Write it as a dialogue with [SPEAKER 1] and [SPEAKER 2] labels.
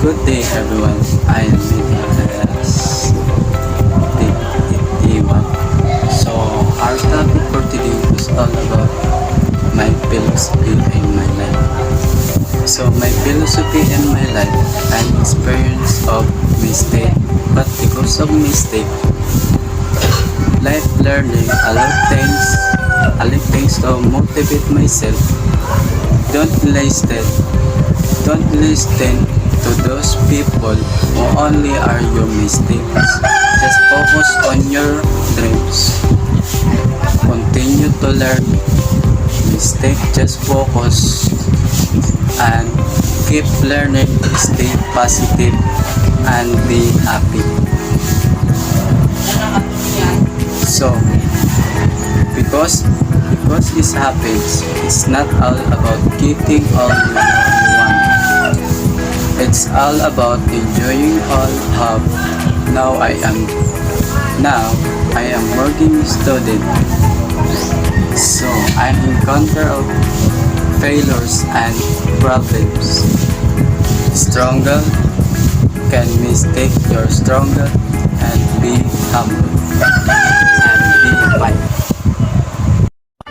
[SPEAKER 1] Good day everyone, I am Nicholas Iwan. So our topic for today is all about my philosophy in my life. So my philosophy in my life, an experience of mistake, but because of mistake, life learning, a lot of things to motivate myself. Don't listen to those people who only are your mistakes. Just focus on your dreams. Continue to learn. Mistake, just focus and keep learning. Stay positive and be happy. So, because this happens, it's not all about getting all you want. It's all about enjoying all have. Now I am working student. So I encounter of failures and problems. Stronger can mistake your stronger and be humble.